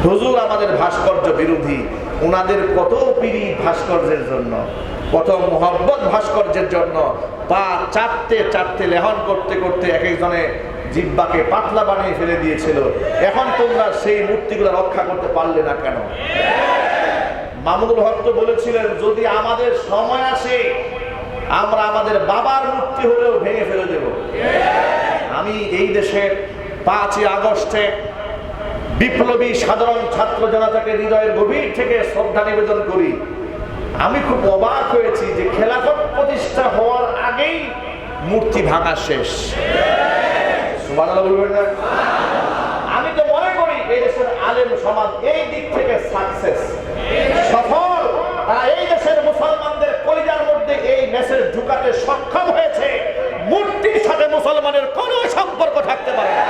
হুজুর আমাদের ভাস্কর্য বিরোধী, ওনাদের কত পীড়িত ভাস্কর্যের জন্য, কত মোহব্বত ভাস্কর্যের জন্য পা চাটতে চাটতে লেহন করতে করতে এক একজনে জিহ্বাকে পাতলা বানিয়ে ফেলে দিয়েছিল। এখন তোমরা সেই মূর্তিগুলো রক্ষা করতে পারলে না কেন? মামুনুল হক তো বলেছিলেন, যদি আমাদের সময় আসে আমরা আমাদের বাবার মূর্তি হলেও ভেঙে ফেলে দেব। আমি এই দেশের 5ই আগস্টে বিপ্লবী সাধারণ ছাত্র জনতাকে হৃদয়ের গভীর থেকে শ্রদ্ধা নিবেদন করি। আমি খুব অবাক হয়েছি যে খেলাফত প্রতিষ্ঠা হওয়ার আগেই মূর্তি ভাঙা শেষ। সুবহানাল্লাহ বলবেন না? আমি তো মনে করি এই দেশের আলেম সমাজ এই দিক থেকে সাকসেস, সফল। তারা এই দেশের মুসলমানদের কলিজার মধ্যে এই মেসেজ ঢুকাতে সক্ষম হয়েছে, মূর্তির সাথে মুসলমানের কোনো সম্পর্ক থাকতে পারে না।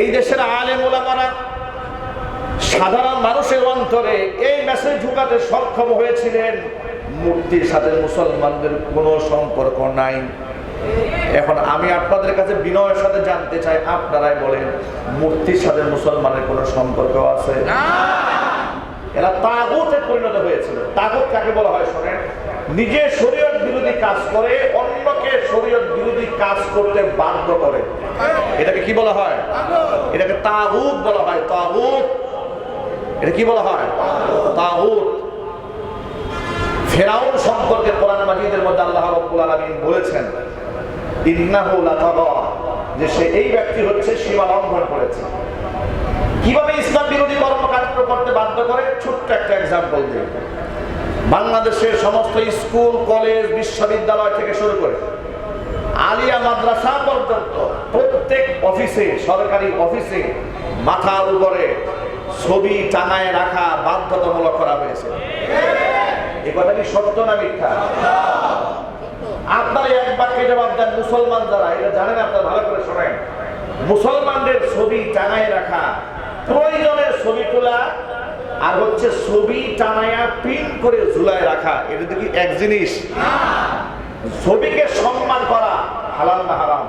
এই দেশের আলেম ওলামারা সাধারণ মানুষের অন্তরে এই মেসেজ ঢুকাতে সক্ষম হয়েছিলেন, মূর্তির সাথে মুসলমানদের কোনো সম্পর্ক নাই। এখন আমি আপনাদের কাছে বিনয়ের সাথে জানতে চাই, আপনারাই বলেন, মূর্তির সাথে মুসলমানের কোনো সম্পর্ক আছে? এরা তাগুতে পরিণত হয়েছিল। তাগুত কাকে বলা হয় শোনেন? নিজে শরীয়ত বিরোধী কাজ করে অন্যকে শরীয়ত বিরোধী কাজ করতে বাধ্য করে। এটাকে কি বলা হয়? এটাকে তাগুত বলা হয়। তাগুত, এটা কি বলা হয়? তাগুত। ফেরাউন সম্পর্কে কোরআন মাজিদের মধ্যে আল্লাহ রাব্বুল আলামিন বলেছেন, ইন্নাহু লাতাগা, যে সে এই ব্যক্তি হচ্ছে সীমা লঙ্ঘন করেছে। কিভাবে ইসলাম বিরোধী কর্মকাণ্ড করতে বাধ্য করে? ছোট্ট একটা এক্সাম্পল দিই। বাংলাদেশের সমস্ত স্কুল, কলেজ, বিশ্ববিদ্যালয় থেকে শুরু করে আলিয়া মাদ্রাসা পর্যন্ত প্রত্যেক অফিসে, সরকারি অফিসে মাথার উপরে ছবি টাঙায় রাখা বাধ্যতামূলক করা হয়েছে। এ কথা কি সত্য না মিথ্যা? আপনারা এক বাক্যে জবাব দেন। মুসলমান যারা, এটা জানেন আপনারা ভালো করে শোনেন, মুসলমানদের ছবি টাঙায় রাখা, প্রয়োজনের ছবি তোলা আর হচ্ছে ছবি টানায়া প্রিন্ট করে ঝুলায় রাখা, এটা কি এক জিনিস? ছবিকে সম্মান করা হালাল না হারাম?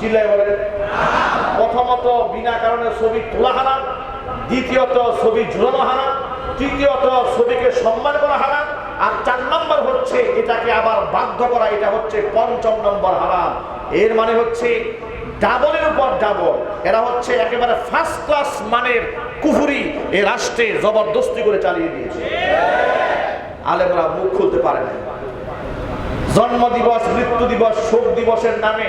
চিল্লায় বলেন। প্রথমত বিনা কারণে ছবি তোলা হারাম, দ্বিতীয়ত ছবি ঝুলানো হারাম, তৃতীয়ত ছবিকে সম্মান করা হারাম, আর 4 নম্বর হচ্ছে এটাকে আবার বাধ্য করা, এটা হচ্ছে 5ম নম্বর হারাম। এর মানে হচ্ছে ডাবলের উপর ডাবল। এরা হচ্ছে একেবারে ফার্স্ট ক্লাস মানের কুফরি এই রাষ্ট্রে জবরদস্তি করে চালিয়ে দিয়েছে। আলেমরা মুখ খুলতে পারে না। জন্ম দিবস, মৃত্যু দিবস, শোক দিবসের নামে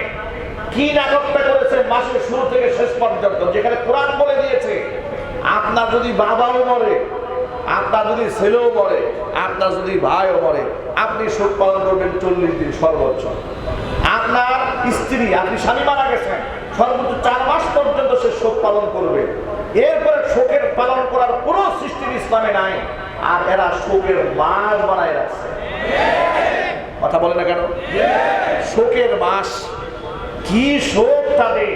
কি নাটকটা করেছে মাসের শুরু থেকে শেষ পর্যন্ত, যেখানে কোরআন বলে দিয়েছে আপনার যদি বাবাও মরে, আপনার যদি ছেলেও মরে, আপনার যদি ভাইও মরে, আপনি শোক পালন করবেন 40 দিন সর্বোচ্চ। আপনার স্ত্রী, আপনি স্বামী মারা গেছেন, সর্বোচ্চ 4 মাস পর্যন্ত সে শোক পালন করবে। এরপরে শোকের পালন করার কোনো সিস্টেম ইসলামে নাই। আর এরা শোকের মাস বানায় রাখছে। কথা বলে না কেন? শোকের মাস। কি শোক তাদের!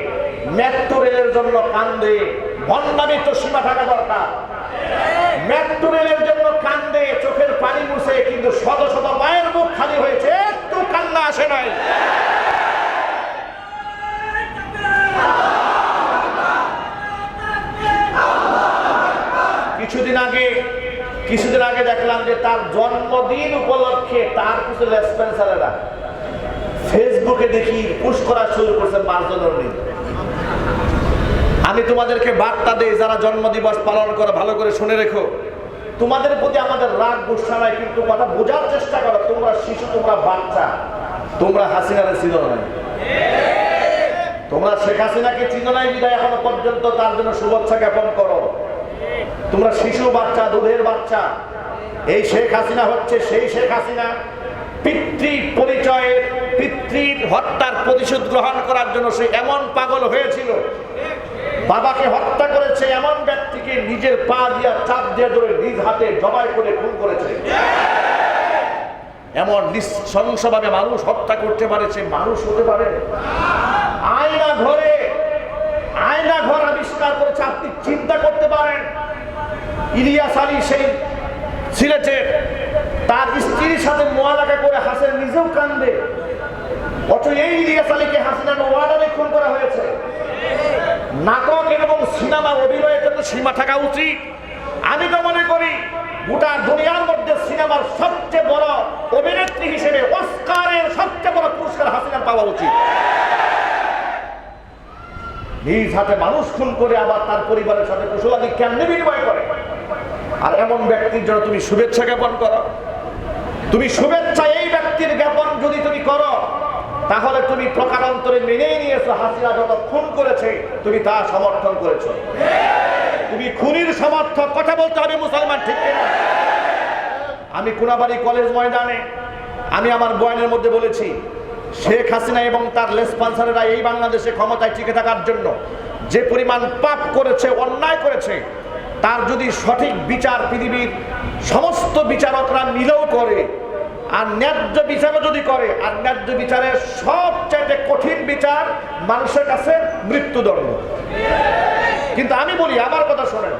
মেট্রো রেলের জন্য কান্দে, বন্যামি তো সীমা থাকা দরকার। মেট্রো রেলের জন্য কান্দে, চোখের পানি মুছে, কিন্তু শত শত মায়ের মুখ খালি হয়েছে, একটু কান্না আসে নাই। কিছুদিন আগে দেখলাম যে তার জন্মদিন উপলক্ষে তার কিছু রেসপন্সারেরা ফেসবুকে দেখি পুশ করা শুরু করছে মার্জনের দিন। আমি তোমাদেরকে বার্তা দেই, যারা জন্মদিবস পালন করে ভালো করে শুনে রেখো, তোমাদের প্রতি আমাদের রাগ গুসা নাই, কিন্তু কথা বোঝার চেষ্টা করো। তোমরা শিশু, তোমরা বাচ্চা, তোমরা হাসিনারে চিনো নাই, তোমরা শেখ হাসিনাকে চিনো নাই বিদায় এখনো পর্যন্ত তার জন্য শুভেচ্ছা জ্ঞাপন করো। তোমরা শিশু, বাচ্চা, দুধের বাচ্চা। এই শেখ হাসিনা হচ্ছে সেই শেখ হাসিনা পিতৃ পরিচয়ে পিতৃর হত্যার প্রতিশোধ গ্রহণ করার জন্য সে এমন পাগল হয়েছিল, বাবাকে হত্যা করেছে এমন ব্যক্তিকে নিজের পা দিয়া চাপ দিয়ে ধরে নিজ হাতে জবাই করে খুন করেছে। এমন নৃশংসভাবে মানুষ হত্যা করতে পারে, সে মানুষ হতে পারে? আয়না ঘরে ইলিয়াস আলী সেই সিলেটের তার স্ত্রীর সাথে মোয়ালাকা করে হাসিনা নিজেও কান্দে, অথচ এই ইলিয়াস আলীকে হাসিনা ওয়ার্ডারে খুন করা হয়েছে। নাটক এবং সিনেমা অভিনয়ের জন্য সীমা থাকা উচিত। আমি তো মনে করি গোটা দুনিয়ার মধ্যে সিনেমার সবচেয়ে বড় অভিনেত্রী হিসেবে অস্কারের সবচেয়ে বড় পুরস্কার হাসিনার পাওয়া উচিত। নিজ হাতে মানুষ খুন করে আবার তার পরিবারের সাথে কুশলাদি কেমনে বিনিময় করে, আর এমন ব্যক্তির জন্য তুমি শুভেচ্ছা জ্ঞাপন করো। তুমি শুভেচ্ছা এই ব্যক্তির জ্ঞাপন যদি তুমি করো, তাহলে তুমি প্রকারান্তরে মেনেই নিয়েছো হাসিনা যত খুন করেছে তুমি তা সমর্থন করেছো। তুমি খুনির সমর্থক, কথা বলতে হবে মুসলমান, ঠিক কিনা? আমি কোনাবাড়ি কলেজ ময়দানে আমি আমার বয়ানের মধ্যে বলেছি, শেখ হাসিনা এবং তার লেসপন্সারেরা এই বাংলাদেশে ক্ষমতায় টিকে থাকার জন্য যে পরিমাণ পাপ করেছে, অন্যায় করেছে, তার যদি সঠিক বিচার পৃথিবীর সমস্ত বিচারকরা মিলেও করে, আর ন্যায্য বিচারও যদি করে, আর ন্যায্য বিচারের সবচেয়ে কঠিন বিচার মানুষের কাছে মৃত্যুদণ্ড। কিন্তু আমি বলি, আমার কথা শোনেন,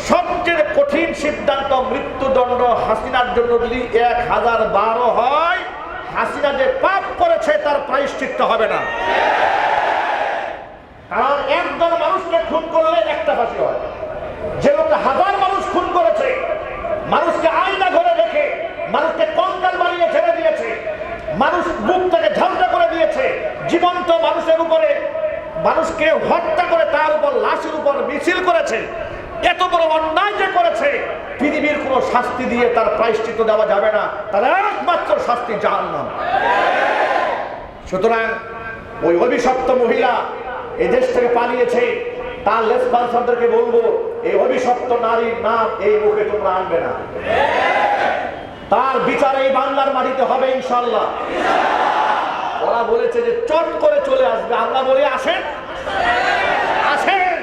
সবচেয়ে কঠিন সিদ্ধান্ত মৃত্যুদণ্ড হাসিনার জন্য যদি 1012 হয়, হাসিনা যে পাপ করেছে তার প্রায়শ্চিত্ত হবে না। কারণ একজন মানুষকে খুন করলে একটা ফাঁসি হয়, যে লোকটা 1000 মানুষ খুন করেছে, মানুষকে আয়না ঘরে রেখে মানুষকে কঙ্কাল বানিয়ে ছেড়ে দিয়েছে, মানুষ বুক থেকে ঝামটা করে দিয়েছে, জীবন্ত মানুষের উপরে মানুষকে হত্যা করে তার উপর লাশের উপর মিছিল করেছে, এত বড় অন্যায় যে করেছে, পৃথিবীর কোনো শাস্তি দিয়ে তার প্রায়শ্চিত্ত দেওয়া যাবে না, তার একমাত্র শাস্তি জাহান্নাম। সুতরাং ওই অভিশপ্ত মহিলা এই দেশ থেকে পালিয়েছে, তার লেসপন্সারদেরকে বলবো, এই অভিশপ্ত নারীর নাম এই মুখে তোমরা আনবে না। তার বিচার এই বাংলার মাটিতে হবে ইনশাআল্লাহ। ওরা বলেছে যে চট করে চলে আসবে, আমরা বলি আসেন, আসেন।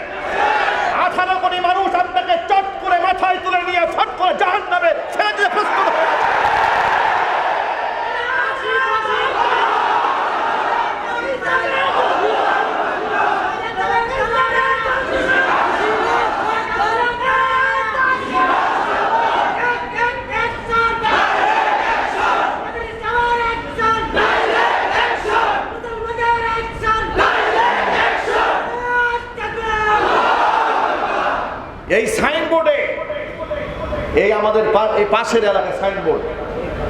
18 কোটি মানুষ আপনাকে চট করে মাথায় তুলে নিয়ে ফট করে জাহান্নামে ছেড়ে দিতে প্রস্তুত। এই সাইনবোর্ডে, এই আমাদের এই পাশের এলাকায়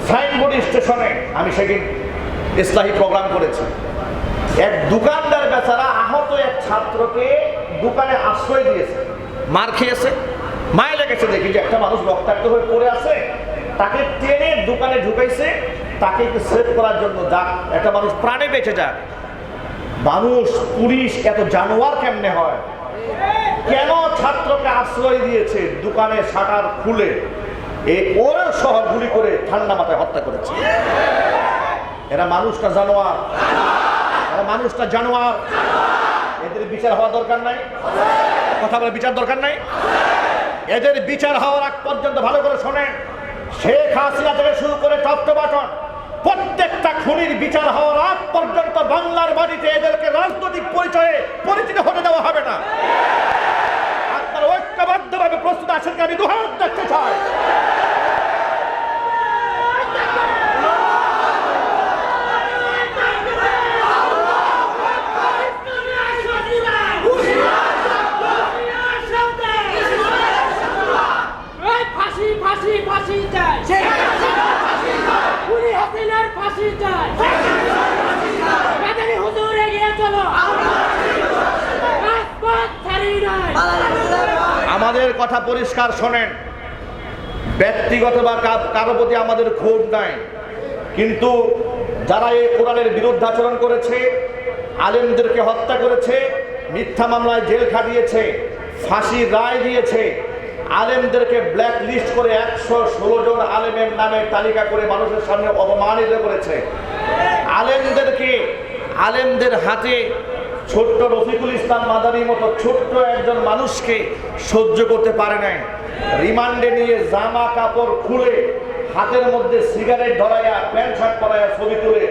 সাইনবোর্ড স্টেশনে আমি সেদিন ইসলাহি প্রোগ্রাম করেছি। এক দোকানদার বেচারা আহত এক ছাত্রকে দোকানে আশ্রয় দিয়েছে, মার খেয়েছে, মায়ে লেগেছে দেখি যে একটা মানুষ রক্তাক্ত হয়ে পড়ে আছে, তাকে টেনে দোকানে ঢুকাইছে, তাকে একটু সেভ করার জন্য, যাক একটা মানুষ প্রাণে বেঁচে যাক। মানুষ, পুলিশ এত জানোয়ার কেমনে হয়? কেন ছাত্রকে আশ্রয় দিয়েছে? দোকানে শাটার খুলে এই ওর সহ গুলি করে ঠান্ডা মাথায় হত্যা করেছে। এরা মানুষটা জানোয়ার, এরা মানুষটা জানোয়ার। এদের বিচার হওয়া দরকার নাই, কথা বলে বিচার দরকার নাই। এদের বিচার হওয়ার আগ পর্যন্ত ভালো করে শোনেন, শেখ হাসিনা থেকে শুরু করে টপ টু বটম প্রত্যেকটা খুনির বিচার হওয়ার আগ পর্যন্ত বাংলার মাটিতে এদেরকে রাজনৈতিক পরিচয়ে পরিচিত হতে দেওয়া হবে না। আপনারা ঐক্যবদ্ধভাবে প্রস্তুত আছেন? আমি দুহাত দেখতে চাই। আমাদের কথা পরিষ্কার শোনেন, ব্যক্তিগত বা কারো প্রতি আমাদের ক্ষোভ নাই, কিন্তু যারা এই কোরআনের বিরুদ্ধাচরণ করেছে, আলেমদেরকে হত্যা করেছে, মিথ্যা মামলায় জেল খাটিয়েছে, ফাঁসির রায় দিয়েছে, আলেমদেরকে ব্ল্যাক লিস্ট করে 116 জন আলেমের নামে তালিকা করে মানুষের সামনে অপমানিত করেছে, আলেমদের হাতে ছোট্ট রফিকুল ইসলাম মাদানির মতো ছোট্ট একজন মানুষকে সহ্য করতে পারে নাই, রিমান্ডে নিয়ে জামা কাপড় খুলে হাতের মধ্যে সিগারেট ধরাইয়া, প্যান্ট শার্ট পরাইয়া ছবি তুলে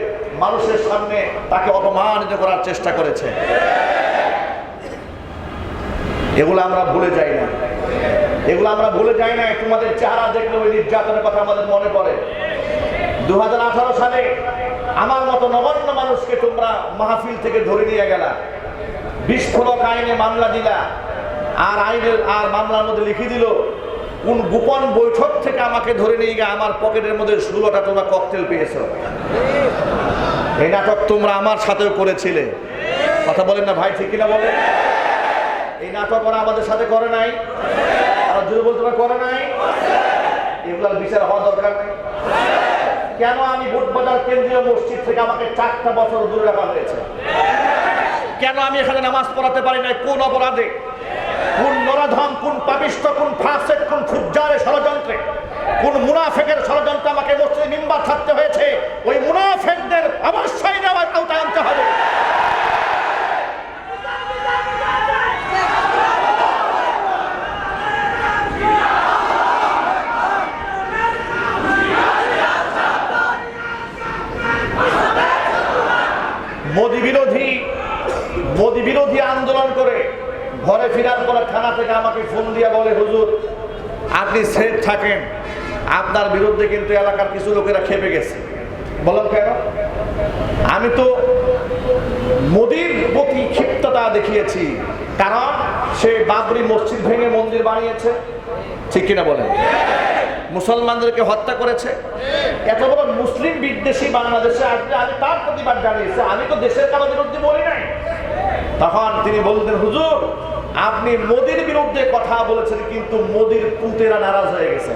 মানুষের সামনে তাকে অপমানিত করার চেষ্টা করেছে। এগুলো আমরা ভুলে যাই না। এগুলো আমরা ভুলে যাই না। তোমাদের চেহারা দেখলে ওই নির্যাতনের কথা আমাদের মনে পড়ে। 2018 সালে আমার মতো নগণ্য মানুষকে তোমরা মাহফিল থেকে ধরে নিয়ে গেলা, বিস্ফোরক আইনে মামলা দিলা, আর মামলার মধ্যে লিখে দিল কোন গোপন বৈঠক থেকে আমাকে ধরে নিয়ে গিয়ে আমার পকেটের মধ্যে 16টা তোমরা ককটেল পেয়েছো। এই নাটক তোমরা আমার সাথেও করেছিলে, কথা বলেন না ভাই, ঠিক কিনা বলেন? এই নাটক ওরা আমাদের সাথে করে নাই, আর যদি বলতে করে নাই, এগুলার বিচার হওয়া দরকার নেই। কেন আমি বুটবাজার কেন্দ্রীয় মসজিদ থেকে আমাকে 4টা বছর দূরে রাখা হয়েছে? কেন আমি এখানে নামাজ পড়াতে পারি নাই? কোন অপরাধে, কোন নরাধম, কোন পাপিষ্ঠ, কোন ফাসিক, কোন ফুজ্জারের ষড়যন্ত্রে, কোন মুনাফিকের ষড়যন্ত্রে আমাকে মসজিদে মিম্বার থাকতে হয়েছে? ওই মুনাফিকদের অবশ্যই নেওয়ার আওতায় আনতে হবে। মোদি বিরোধী আন্দোলন করে ঘরে ফেরার পরে থানা থেকে আমাকে ফোন দিয়ে বলে, হুজুর আপনি সেফ থাকেন, আপনার বিরুদ্ধে কিন্তু এলাকার কিছু লোকেরা খেপে গেছে। বলেন কেন? আমি তো মোদির প্রতি ক্ষিপ্ততা দেখিয়েছি, কারণ সে বাবরি মসজিদ ভেঙে মন্দির বানিয়েছে, ঠিক কিনা বলেন? মুসলমানদেরকে হত্যা করেছে। এত বড় মুসলিম বিদ্বেষী বাংলাদেশে আসলে আমি তার প্রতিবাদ জানিয়েছি, আমি তো দেশের কারো বিরুদ্ধে বলি নাই। তখন তিনি বলতেন, হুজুর আপনি মোদির বিরুদ্ধে কথা বলেছেন, কিন্তু মোদির পুতেরা নারাজ হয়ে গেছে।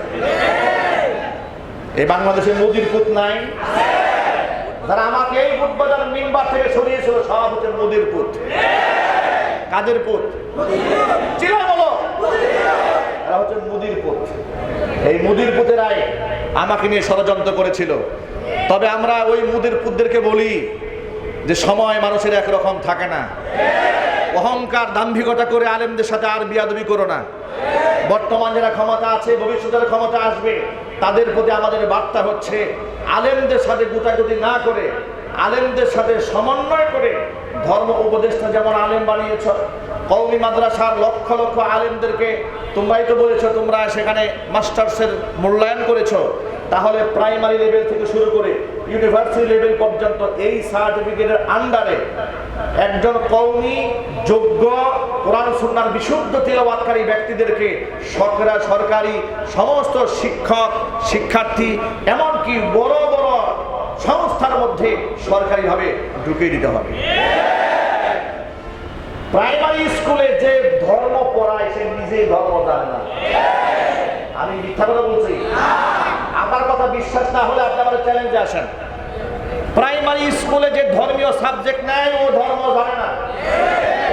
এই বাংলাদেশে মোদির পুত নাই। যারা আমাকে এই বুটবাজার মিম্বার থেকে সরিয়েছিল সব হচ্ছে মোদির পুত। কাদের পুত? চিনা বলো, এরা হচ্ছে মোদির পুত। এই মোদির পুতেরাই আমাকে নিয়ে ষড়যন্ত্র করেছিল। তবে আমরা ওই মোদির পুতদেরকে বলি যে সময় মানুষের একরকম থাকে না। অহংকার দাম্ভিকতা করে আলেমদের সাথে আর বিয়াদবি করো না। বর্তমান যারা ক্ষমতা আছে, ভবিষ্যতের ক্ষমতা আসবে, তাদের প্রতি আমাদের বার্তা হচ্ছে আলেমদের সাথে গুটাগুটি না করে, আলেমদের সাথে সমন্বয় করে, ধর্ম উপদেষ্টা যেমন আলেম বানিয়েছ, কওমি মাদ্রাসার লক্ষ লক্ষ আলেমদেরকে তোমরাই তো বলেছো তোমরা সেখানে মাস্টার্সের মূল্যায়ন করেছো, তাহলে প্রাইমারি লেভেল থেকে শুরু করে ইউনিভার্সিটি লেভেল পর্যন্ত এই সার্টিফিকেটের আন্ডারে একজন কওমি যোগ্য কোরআন সুন্নাহর বিশুদ্ধ তিলাওয়াতকারী ব্যক্তিদেরকে সরকারি সমস্ত শিক্ষক, শিক্ষার্থী, এমনকি বড় বড় সংস্থার মধ্যে সরকারিভাবে ঢুকিয়ে দিতে হবে। প্রাইমারি স্কুলে যে ধর্ম পড়ায় সে নিজেই ধর্ম জানে না। আমি মিথ্যা কথা বলছি? আপনার কথা বিশ্বাস না হলে আপনি আমার চ্যালেঞ্জে আসেন। প্রাইমারি স্কুলে যে ধর্মীয় সাবজেক্ট নেয় ও ধর্ম জানে না।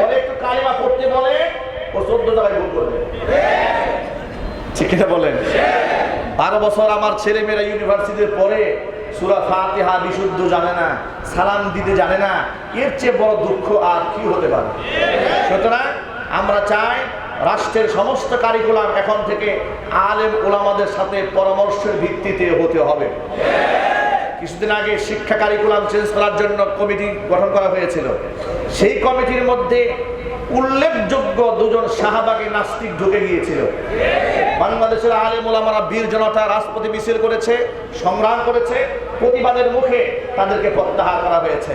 ওরে একটু কালিমা পড়তে বলে, ও 14 জায়গায় ভুল করবে, ঠিক কিনা বলেন? 12 বছর আমার ছেলে মেয়েরা ইউনিভার্সিটির পরে সূরা ফাতিহা বিশুদ্ধ জানে না, সালাম দিতে জানে না। এর চেয়ে বড় দুঃখ আর কি হতে পারে? সুতরাং আমরা চাই রাষ্ট্রের সমস্ত কারিকুলাম এখন থেকে আলেম ওলামাদের সাথে পরামর্শের ভিত্তিতে হতে হবে। কিছুদিন আগে শিক্ষা কারিকুলাম চেঞ্জ করার জন্য কমিটি গঠন করা হয়েছিল। সেই কমিটির মধ্যে উল্লেখযোগ্য 2 জন শাহবাগী নাস্তিক ঢুকে গিয়েছিল। বাংলাদেশের আলেম ওলামারা বীর জনতা রাজপথে মিছিল করেছে, সংগ্রাম করেছে, প্রতিবাদের মুখে তাদেরকে প্রত্যাহার করা হয়েছে।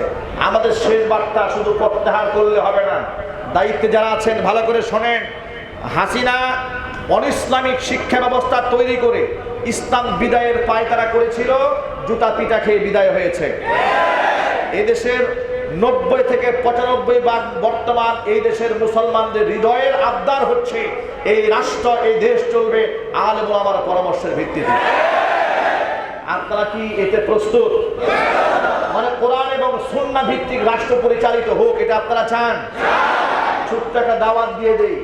আমাদের শেষ বার্তা, শুধু প্রত্যাহার করলে হবে না, দায়িত্বে যারা আছেন ভালো করে শোনেন। হাসিনা অনিসলামিক শিক্ষা ব্যবস্থা তৈরি করে ইসলাম বিদায়ের পায়তারা করেছিল, জুতা পিটা খেয়ে বিদায় হয়েছে। এদেশের 90 থেকে 95 ভাগ বর্তমান এই দেশের মুসলমানদের হৃদয়ের আবদার হচ্ছে এই রাষ্ট্র, এই দেশ চলবে আলেম ওলামার পরামর্শের ভিত্তিতে। আপনারা কি এতে প্রস্তুত? মানে কোরআন এবং সুন্নাহ ভিত্তিক রাষ্ট্র পরিচালিত হোক, এটা আপনারা চান? ছোট্ট একটা দাওয়াত দিয়ে দেই,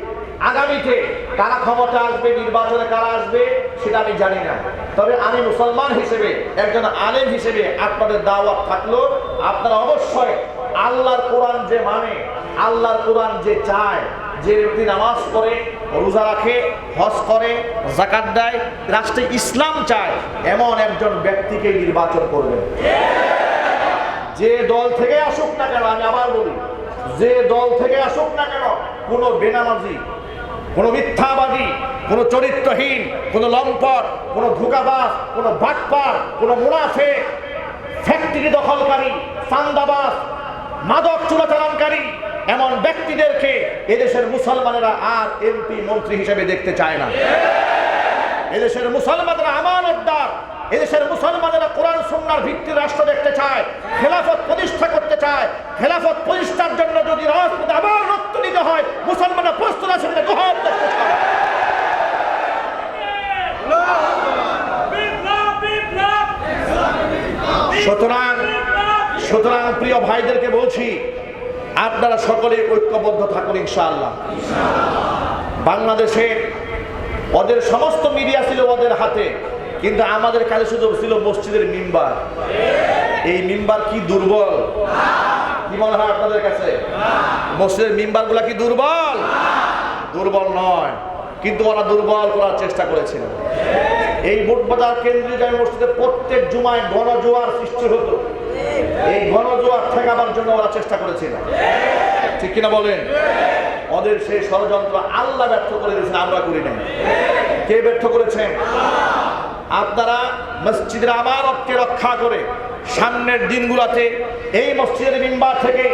আগামীতে কারা ক্ষমতা আসবে, নির্বাচনে কারা আসবে সেটা আমি জানি না, তবে আমি মুসলমান হিসেবে, একজন আলেম হিসেবে আপনাদের দাওয়াত থাকলো, আপনারা অবশ্যই আল্লাহর কোরআন যে মানে, আল্লাহর কোরআন যে চায়, যে ব্যক্তি নামাজ পড়ে, রোজা রাখে, হজ করে, যাকাত দেয়, রাষ্ট্রে ইসলাম চায়, এমন একজন ব্যক্তিকে নির্বাচন করবেন। যে দল থেকে আসুক না কেন, আমি আবার বলি, যে দল থেকে আসুক না কেন, কোনো বেনামাজি, কোনো মিথ্যাবাদী, কোনো চরিত্রহীন, কোনো লম্পট, কোনো ধোঁকাবাজ, কোনো বাটপার, কোনো মুনাফিক, ফ্যাক্টরি দখলকারী, চাঁদাবাজ, মাদক চোরাচালানকারী এমন ব্যক্তিদেরকে এদেশের মুসলমানেরা আর এমপি মন্ত্রী হিসেবে দেখতে চায় না। এদেশের মুসলমানরা আমানতদার, এদেশের মুসলমানেরা কোরআন সুন্নাহর ভিত্তির রাষ্ট্র দেখতে চায়, খেলাফত প্রতিষ্ঠা করতে চায়। খেলাফত প্রতিষ্ঠার জন্য যদি রাজপথে আবার রক্ত দিতে হয়, মুসলমানরা প্রস্তুত আছে জবাব করতে চায়। সুতরাং প্রিয় ভাইদেরকে বলছি, আপনারা সকলে ঐক্যবদ্ধ থাকুন ইনশাআল্লাহ। বাংলাদেশে ওদের সমস্ত মিডিয়া ছিল ওদের হাতে, কিন্তু আমাদের কাছে শুধু ছিল মসজিদের মিম্বার। এই মিম্বার কি দুর্বল? কি মনে হয় আপনাদের কাছে? মসজিদের মিম্বার গুলা কি দুর্বল? দুর্বল নয়, কিন্তু ওরা দুর্বল করার চেষ্টা করেছিল। এই বুটবাজার কেন্দ্রীয় জামে মসজিদে প্রত্যেক জুমায় গণজোয়ার সৃষ্টি হতো। এই গণজোয়ার ঠেকাবার জন্য ওরা চেষ্টা করেছিল, ঠিক কিনা বলেন? ওদের সেই ষড়যন্ত্র আল্লাহ ব্যর্থ করে দিয়েছেন, আমরা করি নাই। কে ব্যর্থ করেছেন? আপনারা মসজিদের আমানতকে রক্ষা করে সামনের দিনগুলোতে এই মসজিদের মিম্বার থেকে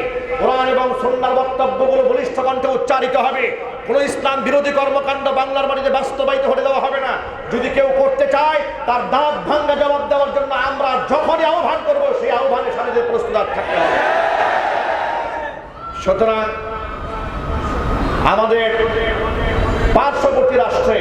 কোরআন এবং সুন্নাহর বক্তব্যগুলো বলিষ্ঠ কণ্ঠে উচ্চারিত হবে। কোন ইসলাম বিরোধী কর্মকাণ্ড বাংলার মাটিতে বাস্তবায়িত হতে দেওয়া হবে না। যদি কেউ করতে চায়, তার দাঁত ভাঙ্গা জবাব দেওয়ার জন্য আমরা যখনই আহ্বান করব, সেই আহ্বানের সামনে প্রস্তুত থাকতে হবে। সুতরাং আমাদের পার্শ্ববর্তী রাষ্ট্রে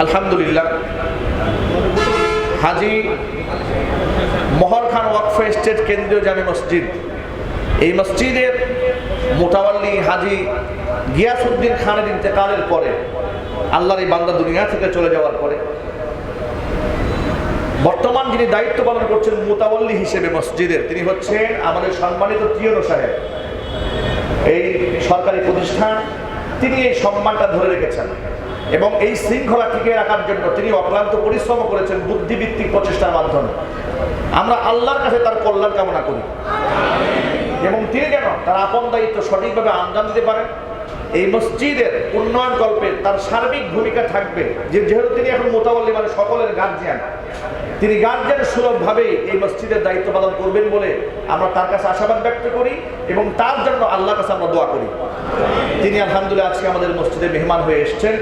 আলহামদুলিল্লাহ, হাজী মহর খান ওয়াকফ এস্টেট কেন্দ্রীয় জামে মসজিদ, এই মসজিদের মোতাওয়াল্লি হাজী গিয়াসউদ্দিন খানের ইন্তেকালের পরে, আল্লাহর এই বান্দা দুনিয়া থেকে চলে যাওয়ার পরে, বর্তমান যিনি দায়িত্ব পালন করছেন মোতাওয়াল্লি হিসেবে মসজিদের, তিনি হচ্ছেন আমাদের সম্মানিত টিওনো সাহেব। এই সরকারি প্রতিষ্ঠান, তিনি এই সম্মানটা ধরে রেখেছেন এবং এই শৃঙ্খলা টিকিয়ে রাখার জন্য তিনি অক্লান্ত পরিশ্রম করেছেন বুদ্ধিভিত্তিক প্রচেষ্টার মাধ্যমে। আমরা আল্লাহর কাছে তার কল্যাণ কামনা করি এবং তিনি যেন তার আপন দায়িত্ব সঠিকভাবে আঞ্জাম দিতে পারেন। এই মসজিদের উন্নয়ন কল্পে তার সার্বিক ভূমিকা থাকবে, যেহেতু তিনি এখন মোতাওয়াল্লি মানে সকলের গার্জিয়ান, তিনি গার্জিয়ান সুলভভাবে এই মসজিদের দায়িত্ব পালন করবেন বলে আমরা তার কাছে আশাবাদ ব্যক্ত করি এবং তার জন্য আল্লাহর কাছে আমরা দোয়া করি। তিনি আলহামদুলিল্লাহ আজকে আমাদের মসজিদে মেহমান হয়ে এসেছেন।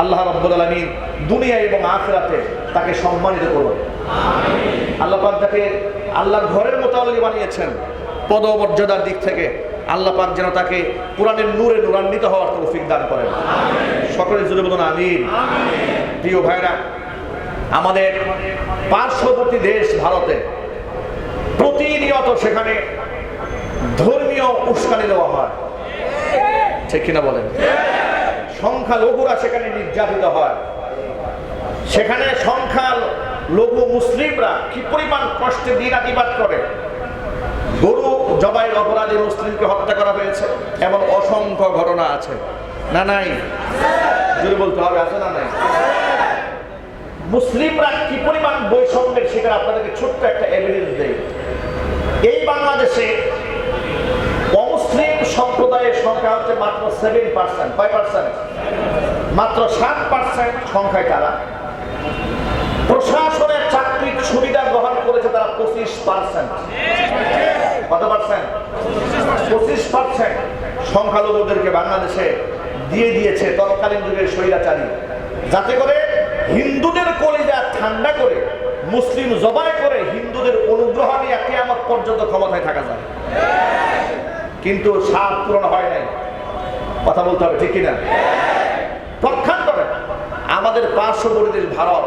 আল্লাহ রাব্বুল আলামিন দুনিয়া এবং আখিরাতে তাকে সম্মানিত করুন। আল্লাহ পাক তাকে আল্লাহর ঘরের মোতাওয়াল্লি বানিয়েছেন। পদমর্যাদার দিক থেকে আল্লাহ পাক যেন তাকে কোরআনের নূরে নূরান্বিত হওয়ার তৌফিক দান করেন। সকলে জুড়ে বলুন আমিন। প্রিয় ভাইরা, আমাদের পার্শ্ববর্তী দেশ ভারতে প্রতিনিয়ত সেখানে ধর্মীয় উস্কানি দেওয়া হয়, ঠিক কিনা বলেন? সংখ্যালঘুরা সেখানে নির্যাতিত হয়। সেখানে সংখ্যালঘু মুসলিমরা কি পরিমাণ কষ্টে দিনাতিপাত করে। গরু জবাইয়ের অপরাধে মুসলিমকে হত্যা করা হয়েছে, এমন অসংখ্য ঘটনা আছে না নাই? যদি বলতে হবে আছে না নাই? মুসলিমরা কি পরিমাণ বৈষম্যের শিকার আপনাদেরকে ছোট্ট একটা এভিডেন্স দেয়। এই বাংলাদেশে অমুসলিম সম্প্রদায়ের সংখ্যা হচ্ছে মাত্র 7%। কয় পার্সেন্ট? মাত্র 7% সংখ্যায় তারা। প্রশাসনের চাকরির সুবিধা গ্রহণ করেছে তারা 25%। কত পার্সেন্ট? 25% সংখ্যালঘুদেরকে বাংলাদেশে দিয়ে দিয়েছে তৎকালীন যুগের স্বৈরাচারী, যাতে করে হিন্দুদের কলিজা ঠান্ডা করে মুসলিম জবাই করে হিন্দুদের অনুগ্রহ নিয়ে কিয়ামত পর্যন্ত ক্ষমতায় থাকা যায়। কিন্তু স্বাদ পূরণ হয় নাই, কথা বলতে হবে, ঠিক কিনা? পক্ষান্তরে আমাদের পার্শ্ববর্তী দেশ ভারত